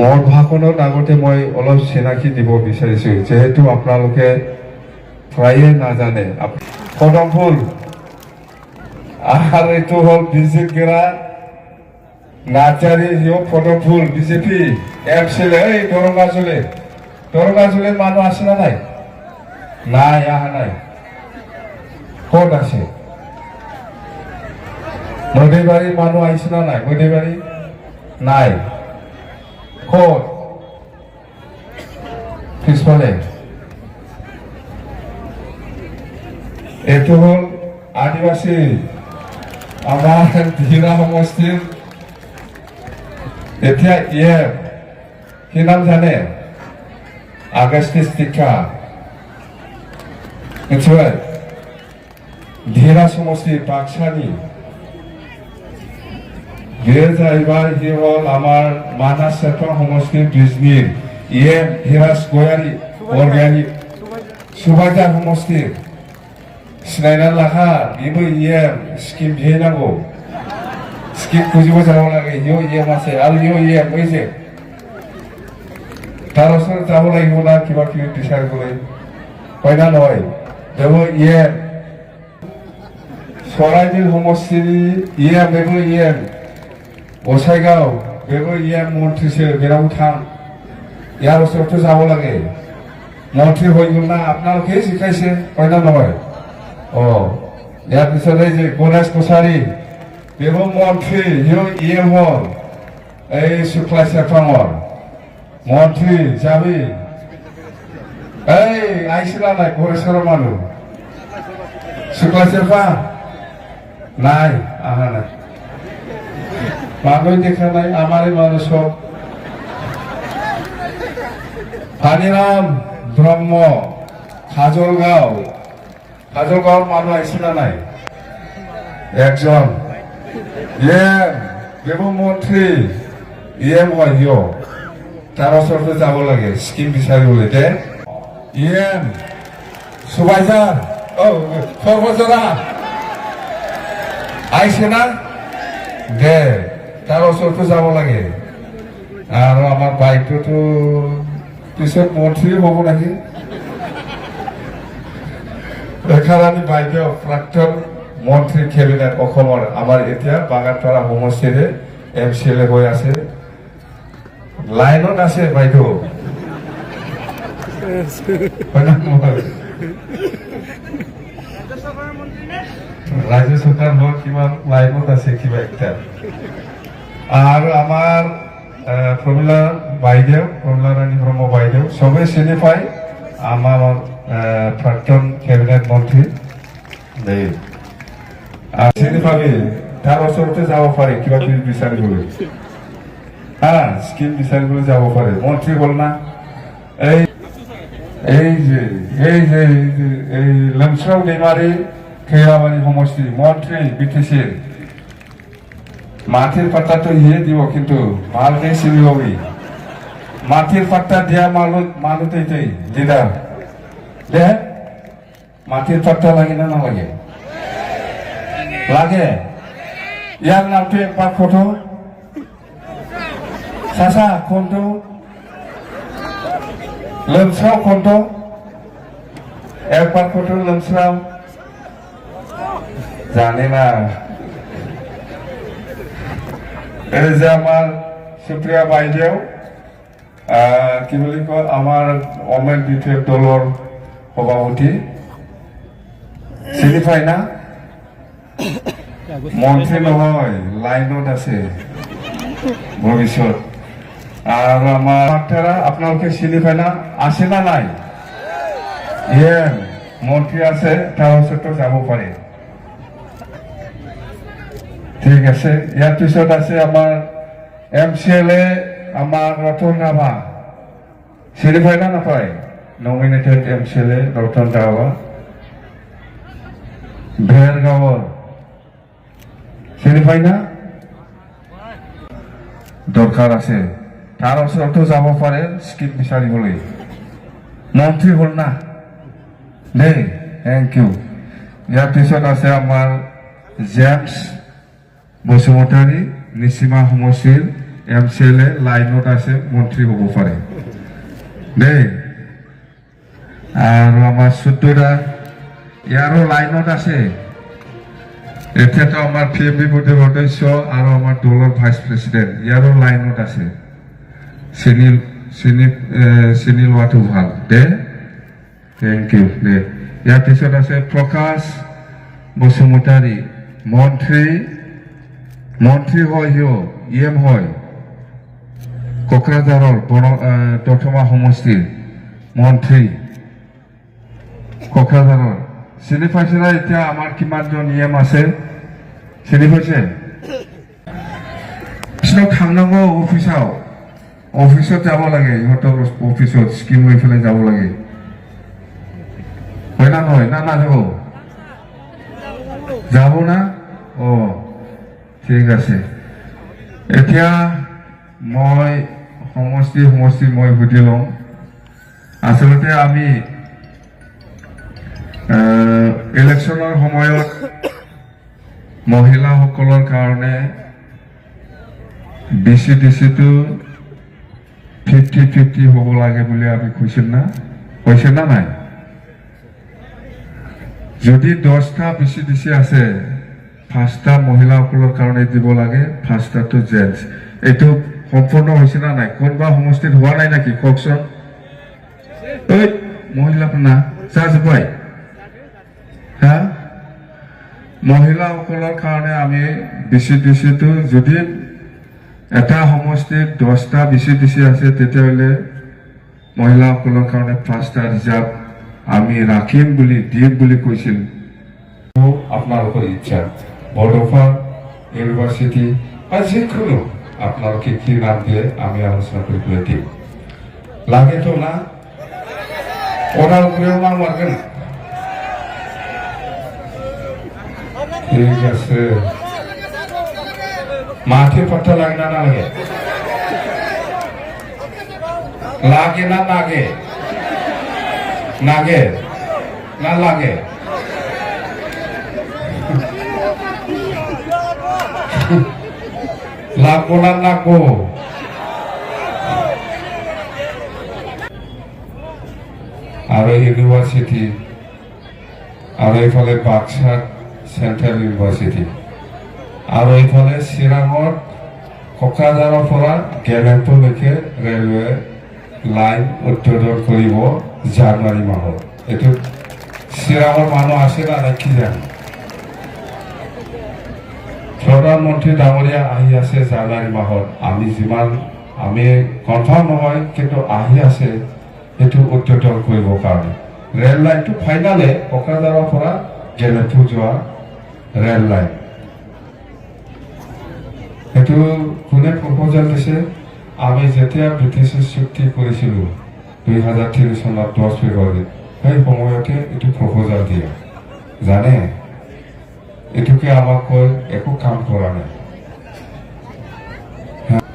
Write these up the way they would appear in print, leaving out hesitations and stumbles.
মোৰ ভাষণত আগতে মই অলপ চিনাকি দিব বিচাৰিছোঁ, যেহেতু আপোনালোকে প্ৰায়ে নাজানে। পদম ফুল আর এইটো হল বিজেপিরা নাচারি পদম ফুল বিজেপি এমসিএল এই দরঙ্গাজুলের মানুষ আছে না নাই? নাই, আহা নাই। কত আছে? মধ্যবাড়ির মানুষ আইছে না নাই? মধ্যবাড়ি নাই। কত? পিছফালে। এইটো হল আদিবাসী আমার ধীরা সমষ্টির এতিয়া কি নাম জানে? আগস্টিস টিকা মিथिबाय? ধীরা সমষ্টি বাক্সানি बे जाहैबाय हि हल आमार मानास सेरफां समष्टि बिजनीर हिराज गयारी अर्गेनिक सुबाइजार समष्टि सिनायना लाखा बेबो स्किम बिहैनांगौ स्किम खुजिबो जानो लागे इयो मासे आरो इयो बैजे तारसर जाबो লাগিব ना किबा किबि डिसाइड करे हयना नय देबो सराइबिल समष्टिनि बेबो गसाइगाव बेबो मन्थ्रिसो बेराव थां यार ओसरथ जाबो लागे मन्थ्रि हयगोन ना आपनालोके शिखाइसे हयना नय यार पिछले जे गणेश कसारी बेबो मन्थ्रि इयो हल ए सुक्ला सेरफांर मन्थ्रि जाबि आइसिला नाय गरेश्वर मानु सुक्ला सेरफां नाय आहा नाय মানুষ দেখা নাই আমারই মানুষ হানিরাম ব্রহ্ম কাজলগাঁওর মানুষ আইছে না নাই? একজন বেবো মন্ত্রী হয় তার ওচৰতে যাব লাগে স্কিম বিচাৰিবলৈ দে সুবাইজাৰ সৰ্বজৰা আইছে না দে তাৰ ওচৰতে যাব লাগে আৰু আমাৰ বাইকটোতো পিছত মন্ত্ৰী হ'ব নাকি? এখানি বাইদেউ প্ৰাক্তন মন্ত্ৰী কেবিনেট অসমৰ আমাৰ এতিয়া বাগানপাৰা সমষ্টিৰে এমচিএলএ হৈ আছে, লাইনত আছে বাইদেউ। রাজ্য সরকার হোক কিবা লাইনত আছে কিবা একটা। আর আমার প্রমীলা রানী ব্রহ্ম বাইদেউ সবে চিনি পায় আমার প্রাক্তন ক্যাবিনেট মন্ত্রী চিনি পাবি তার ওচৰতে যাব পাৰে কিবা কিবি বিচাৰিবলৈ স্কিম বিচাৰিবলৈ যাব পারে মন্ত্রী হল না। এই লোমস্রাও दैमारी खैराबारि समष्टि मन्त्री बिटिसिर माटिर पाट्टा तो দিব কিন্তু ভালকে চিনিবি মাটির পাট্টা দিয়া মানুষ দিদার দে মাটির পাট্টা লাগে না লাগে? লাগে। ইয়ার নামটো একবার ফটো চাচা কোনটো লোমস্রাও কোনটো একবার ফটো লোমস্রাও জানে না। এই যে আমার সুপ্রিয়া বাইদেউ কি বলি কয় আমার অমেন বিপিএফ দলৰ সভাপতি চিনি পাই না? মন্ত্রী নহয় লাইনত আছে ভবিষ্যৎ। আর আমার আপনাকে চিনি পাই না? আছে না নাই? মন্ত্রী আছে তার ওচৰতে যাব পাৰে। ঠিক আছে। ইয়াৰ পিছত আছে আমাৰ এমসিএলএ আমাৰ ৰতন ৰাভা চিনি পায় না নাপায়? নমিনেটেড এমসিএলএ ৰতন ৰাভা ভেৰগাঁৱৰ চিনি পায় না? দৰকাৰ আছে তাৰ ওচৰতে যাব পাৰে স্কিম বিচাৰিবলৈ। মন্ত্ৰী হল না দেই, থ্যাংক ইউ। ইয়াৰ পিছত আছে আমাৰ জেমস বসুমতাৰী নিচিমা সমষ্টিৰ MCLA লাইনত আছে মন্ত্ৰী হ'ব পাৰে দেই আৰু আমাৰ 14টা ইয়াৰো লাইনত আছে এতিয়াতো আমাৰ PMB বুদ্ধি সদস্য আৰু আমাৰ দলৰ ভাইচ প্ৰেচিডেণ্ট ইয়াৰো লাইনত আছে চিনি লোৱাটো ভাল দে থেংক ইউ দে ইয়াৰ পিছত আছে প্ৰকাশ বসুমতাৰী মন্ত্ৰী হয় সিও EM হয় কোকৰাঝাৰৰ দতমা সমষ্টিৰ মন্ত্ৰী কোকৰাঝাৰৰ চিনি পাইছে না এতিয়া আমাৰ কিমানজন EM আছে চিনি পাইছে থাংনাংগো অফিসত যাব লাগে ইহঁতৰ অফিসত স্কিম লৈ পেলাই যাব লাগে হয় না নহয় না যাব যাব না ঠিক আছে এতিয়া মই সমষ্টি মই সুধি লওঁ আচলতে আমি ইলেকশ্যনৰ সময়ত মহিলাসকলৰ কাৰণে BCDCটো 50-50 হ'ব লাগে বুলি আমি কৈছিল না নাই যদি 10টা BCDC আছে 5টা মহিলাসকলৰ কাৰণে দিব লাগে 5টাটো জেন্টস এইটো সম্পূৰ্ণ হৈছে না নাই কোনবা সমষ্টিত হোৱা নাই নাকি কওকচোন ঐ মহিলাপনা চাই হা মহিলাসকলৰ কাৰণে আমি BCDCটো যদি এটা সমষ্টিত 10টা BCDC আছে তেতিয়াহ'লে মহিলাসকলৰ কাৰণে 5টা ৰিজাৰ্ভ আমি ৰাখিম বুলি দিম বুলি কৈছিল আপোনালোকৰ ইচ্ছা বৰদফা ইউনিভাৰ্চিটি বা যিকোনো আপোনালোকে কি নাম দিয়ে আমি আলোচনা কৰি পেলাই দিম লাগেতো না ওদালগুৰিও নাম লাগে না ঠিক আছে মাটির পাত্তা লাগে না লাগে লাগে না লাগে লাগে না লাগে লাগবো না লাগবো আর ইউনিভার্সিটি আর এইফালে বাক্সা সেন্ট্রাল ইউনিভার্সিটি আর এইফালে চিৰাঙত কোকৰাঝাৰৰ পৰা গেলেণ্টলৈকে ৰেলৱে লাইন উদ্বোধন কৰিব জানুৱাৰী মাহত এইটো চিৰাঙৰ মানুহ আছে না নাই কি জানে প্ৰধানমন্ত্ৰী ডাঙৰীয়া আহি আছে জানুৱাৰী মাহত আমি কনফাৰ্ম নহয় কিন্তু আহি আছে এইটো উদ্বোধন কৰিবৰ কাৰণে ৰেল লাইনটো ফাইনালে কোকৰাঝাৰৰ পৰা গেলেণ্ট যোৱা ৰেল লাইন এইটো কোনে প্ৰপ'জাল দিছে আমি যেতিয়া ব্ৰিটিছ চুক্তি কৰিছিলোঁ 2003 চনত 10 ফেব্ৰুৱাৰীত সেই সময়তে এইটো প্ৰপ'জাল দিয়ে জানে এইটোকে আমাক কৈ একো কাম কৰা নাই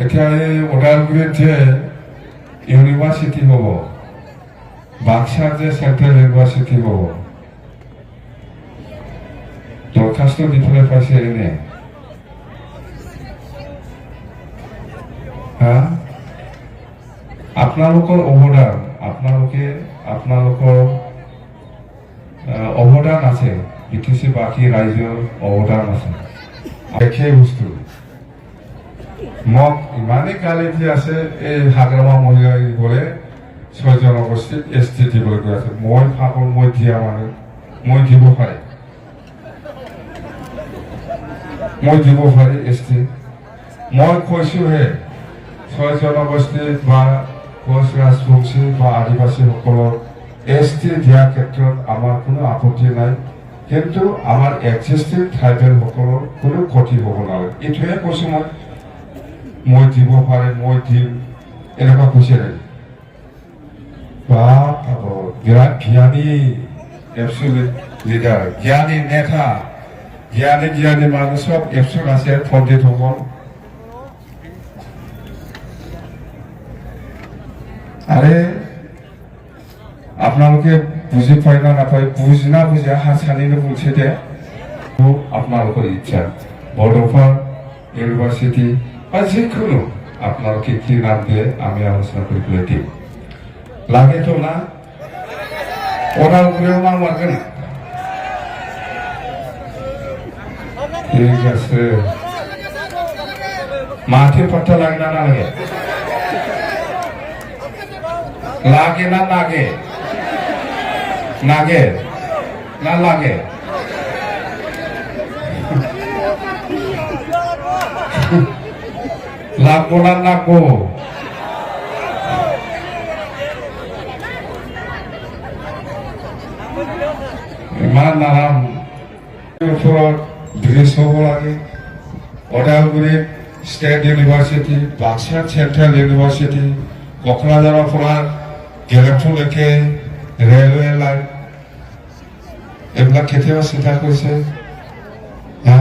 এতিয়া এই ওদালগুৰিত যে ইউনিভাৰ্চিটি হ'ব বাক্সাৰ যে চেণ্ট্ৰেল ইউনিভাৰ্চিটি হ'ব দৰখাস্ত দি পেলাই পাইছে এনে আপোনালোকৰ অৱদান আছে BTC বাকী ৰাইজৰ অৱদান আছে একেই বস্তু মোক ইমানেই গালি দি আছে এই হাগ্ৰামা মহিলাই গ'লে 6 জনগোষ্ঠীক ST দিবলৈ গৈ আছে মই ভাবোঁ মই দিয়া মানুহ মই দিব পাৰি ST মই কৈছোঁহে 6 জনগোষ্ঠী বা কোচ ৰাজবংশী বা আদিবাসীসকলক ST দিয়াৰ ক্ষেত্ৰত আমাৰ কোনো আপত্তি নাই কিন্তু আমাৰ এক্সিষ্টিং ট্ৰাইবেলসকলৰ কোনো ক্ষতি হ'ব নালাগে এইটোহে কৈছোঁ মই দিব পাৰে মই দিম এনেকুৱা কৈছে নাই বিৰাট জ্ঞানী এবছলিউট লিডাৰ জ্ঞানী নেতা জ্ঞানী মানুহ সব এবছল আছে পণ্ডিতসকল আরে আপোনালোকে বুঝি পায় না নাপায় বুঝি না বুঝে হাসানিনো বলছে যে আপনার ইচ্ছা বড়ফা ইউনিভার্সিটি বা যে কোনো আপনাকে কি নাম দিয়ে আমি আলোচনা করে ফেলে দিই লাগে তো না ওনার উপরেও নাম লাগে না ঠিক আছে মাঠে পাট্টা লাগে না লাগে লাগে না লাগে লাগে না লাগে লাগবো না লাগবো ইমান নাম ওপৰত ব্ৰিজ হ'ব লাগে Udalguri state university Baksa central university কোকৰাঝাৰৰ পৰা গেলেপুৰলৈকে ৰেলৱে লাইন এইবিলাক কেতিয়াবা চিন্তা কৰিছে হা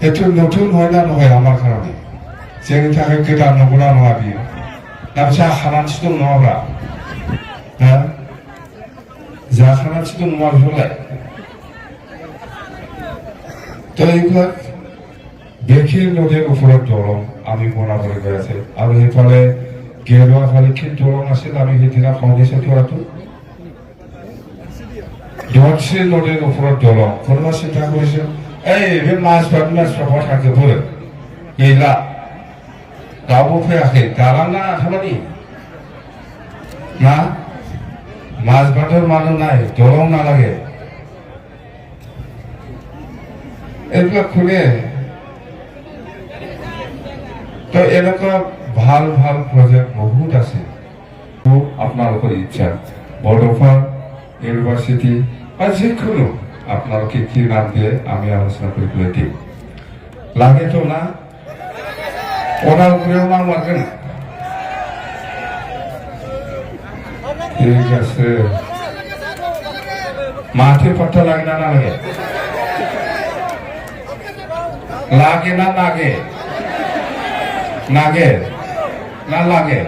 এইটো নতুন হয় না নহয় আমাৰ কাৰণে जोंनि थाखाय गोदान नंगौना नङा बियो नाथाय जाखानानैसो दं नङाब्ला हा जाखानानैसो दं नङा बेफोरलाय তো এইবিলাক বেখি নদীৰ ওপৰত দলং আমি বনাবলৈ গৈ আছে আৰু সেইফালে গেৰুৱা ফালে কি দলং আছিল আমি সেইদিনা ফাউণ্ডেশ্যন কৰাটো দক্ষিণ নদীৰ ওপৰত দলং কোনোবা চিন্তা কৰিছে এই बे माजबाटफ्रा थांजोबो गैला रावबो फैयाखै दालांना खामानि ना माजबाटर मानो নাই दलं नालागे এইবিলাক খুলে তো এনেকুৱা ভাল ভাল প্ৰজেক্ট বহুত আছে আপোনালোকৰ ইচ্ছা বৰদফা ইউনিভাৰ্চিটি বা যিকোনো আপনাকে কি নাম দিয়ে আমি আলোচনা করে ফেলে দিই লাগে তো না ওনার উপরেও নাম লাগে না ঠিক আছে মাঠে পাট্টা লাগে না লাগে লাগে না লাগে লাগে না লাগে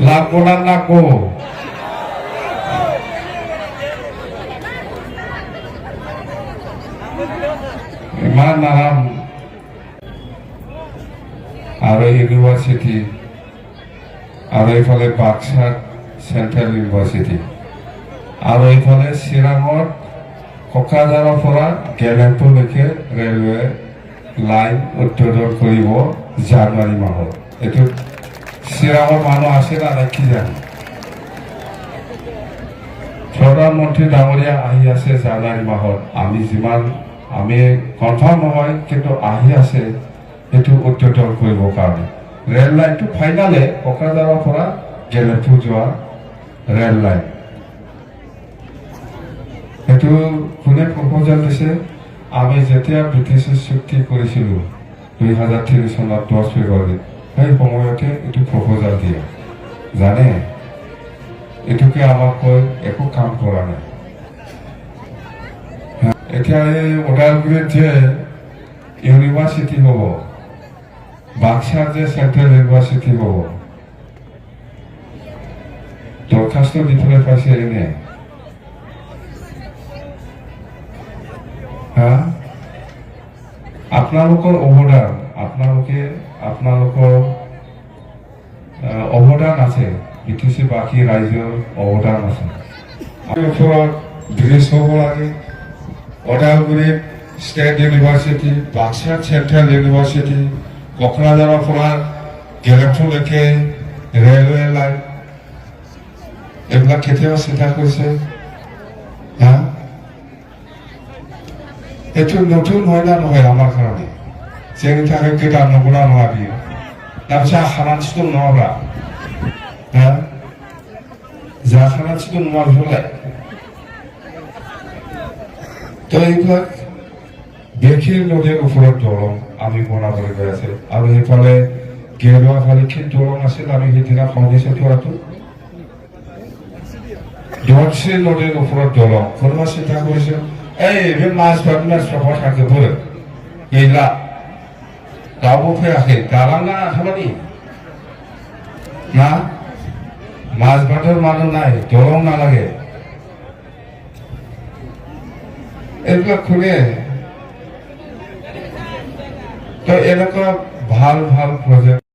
লাগবো না লাগবো ইমান নাম আৰু ইউনিভাৰ্চিটি আৰু এইফালে বাক্সা চেণ্ট্ৰেল ইউনিভাৰ্চিটি আৰু এইফালে চিৰাঙত কোকৰাঝাৰৰ পৰা গেলেপুৰলৈকে ৰেলৱে লাইন উদ্বোধন কৰিব জানুৱাৰী মাহত এইটো চিৰাঙৰ মানুহ আছে না নাই কি জানে প্ৰধানমন্ত্ৰী ডাঙৰীয়া আহি আছে জানুৱাৰী মাহত আমি কনফাৰ্ম নহয় কিন্তু আহি আছে এইটো উদ্বোধন কৰিবৰ কাৰণে ৰেল লাইনটো ফাইনালে কোকৰাঝাৰৰ পৰা গেলেপুৰ যোৱা ৰেল লাইন এইটো কোনে প্ৰপ'জাল দিছে আমি যেতিয়া ব্ৰিটিছৰ চুক্তি কৰিছিলোঁ 2003 চনত 10 ফেব্ৰুৱাৰীত সেই সময়তে এইটো প্ৰপ'জাল দিয়ে জানে এইটোকে আমাক কৈ একো কাম কৰা নাই এতিয়া এই ওদালগুৰিত যে ইউনিভাৰ্চিটি হ'ব বাক্সাৰ যে চেণ্ট্ৰেল ইউনিভাৰ্চিটি হ'ব দৰখাস্ত দি পেলাই পাইছে এনে হা আপোনালোকৰ অৱদান আপোনালোকৰ অৱদান আছে বিটিচি বাকী ৰাইজৰ অৱদান আছে ওপৰত ব্ৰিজ হ'ব লাগে ওদালগুৰিত state university Baksa central university কোকৰাঝাৰৰ পৰা গেলেপুৰলৈকে ৰেলৱে লাইন এইবিলাক কেতিয়াবা চিন্তা কৰিছে হা এইটো নতুন হয় না নহয় আমাৰ কাৰণে जोंनि थाखाय गोदान नंगौना नङा बियो नाथाय जाखानानैसो दं नङाब्ला हा जाखानानैसो दं नङा बेफोरलाय তো এইবিলাক বেখি নদীৰ ওপৰত দলং আমি বনাবলৈ গৈ আছে আৰু সেইফালে গেৰুৱা ফালে কি দলং আছিল আমি সেইদিনা ফাউণ্ডেশ্যন কৰাটো দক্ষিণ নদীৰ ওপৰত দলং কোনোবা চিন্তা কৰিছে এই बे माजबाटफ्रा थांजोबो गैला रावबो फैयाखै दालांना खामानि ना माजबाटर मानो নাই दलं नालागे এইবিলাক খুলিয়ে তো এনেকুৱা ভাল ভাল প্ৰজেক্ট